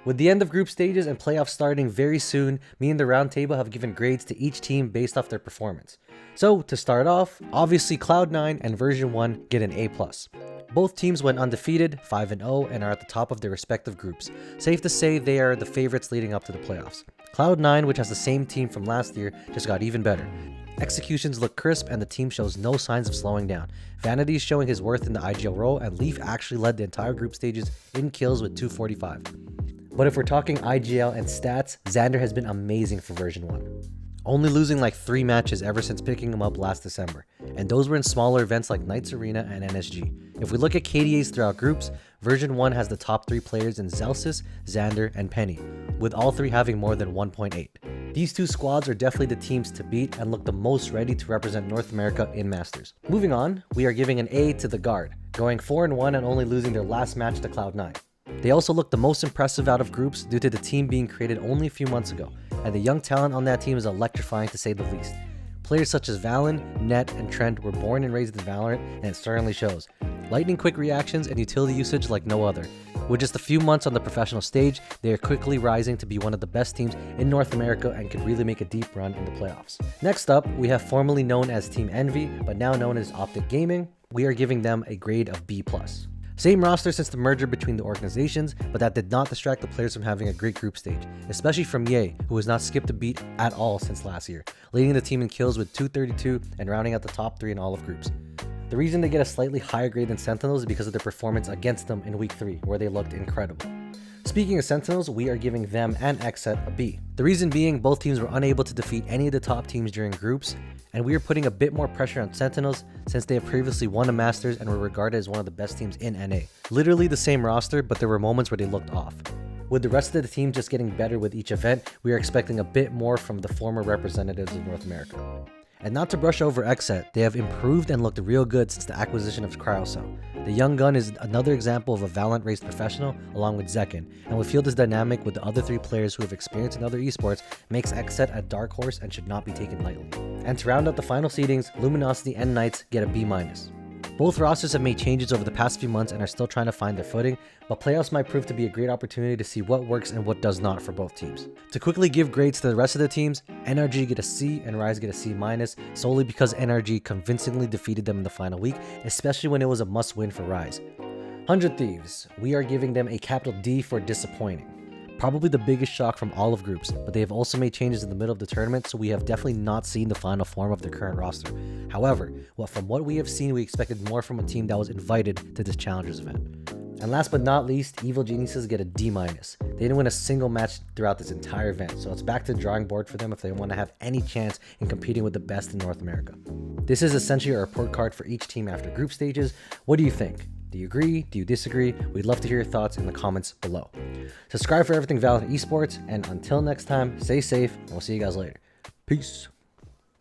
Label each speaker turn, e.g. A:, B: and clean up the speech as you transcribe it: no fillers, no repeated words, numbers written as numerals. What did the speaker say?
A: With the end of group stages and playoffs starting very soon, me and the Roundtable have given grades to each team based off their performance. So to start off, obviously Cloud9 and Version 1 get an A+. Both teams went undefeated, 5-0, and are at the top of their respective groups. Safe to say they are the favorites leading up to the playoffs. Cloud9, which has the same team from last year, just got even better. Executions look crisp and the team shows no signs of slowing down. Vanity is showing his worth in the IGL role, and Leaf actually led the entire group stages in kills with 245. But if we're talking IGL and stats, Xander has been amazing for Version 1. Only losing like 3 matches ever since picking him up last December, and those were in smaller events like Knights Arena and NSG. If we look at KDAs throughout groups, Version 1 has the top 3 players in Zelsis, Xander, and Penny, with all 3 having more than 1.8. These 2 squads are definitely the teams to beat and look the most ready to represent North America in Masters. Moving on, we are giving an A to the Guard, going 4-1 and only losing their last match to Cloud9. They also look the most impressive out of groups due to the team being created only a few months ago, and the young talent on that team is electrifying to say the least. Players such as Valen, Net, and Trent were born and raised in Valorant, and it certainly shows. Lightning quick reactions and utility usage like no other. With just a few months on the professional stage, they are quickly rising to be one of the best teams in North America and could really make a deep run in the playoffs. Next up, we have formerly known as Team Envy, but now known as Optic Gaming. We are giving them a grade of B+. Same roster since the merger between the organizations, but that did not distract the players from having a great group stage, especially from Ye, who has not skipped a beat at all since last year, leading the team in kills with 232 and rounding out the top 3 in all of groups. The reason they get a slightly higher grade than Sentinels is because of their performance against them in Week 3, where they looked incredible. Speaking of Sentinels, we are giving them and XSET a B. The reason being, both teams were unable to defeat any of the top teams during groups, and we are putting a bit more pressure on Sentinels since they have previously won a Masters and were regarded as one of the best teams in NA. Literally the same roster, but there were moments where they looked off. With the rest of the team just getting better with each event, we are expecting a bit more from the former representatives of North America. And not to brush over XSET, they have improved and looked real good since the acquisition of Cryocell. The young gun is another example of a Valorant-raised professional along with Zekin, and we feel this dynamic with the other 3 players who have experience in other esports makes XSET a dark horse and should not be taken lightly. And to round out the final seedings, Luminosity and Knights get a B-. Both rosters have made changes over the past few months and are still trying to find their footing, but playoffs might prove to be a great opportunity to see what works and what does not for both teams. To quickly give grades to the rest of the teams, NRG get a C and Rise get a C-, solely because NRG convincingly defeated them in the final week, especially when it was a must-win for Rise. 100 Thieves, we are giving them a capital D for disappointing. Probably the biggest shock from all of groups, but they have also made changes in the middle of the tournament, so we have definitely not seen the final form of their current roster. However, from what we have seen, we expected more from a team that was invited to this Challengers event. And last but not least, Evil Geniuses get a D-. They didn't win a single match throughout this entire event, so it's back to the drawing board for them if they want to have any chance in competing with the best in North America. This is essentially a report card for each team after group stages. What do you think? Do you agree? Do you disagree? We'd love to hear your thoughts in the comments below. Subscribe for everything Valorant Esports, and until next time, stay safe, and we'll see you guys later. Peace.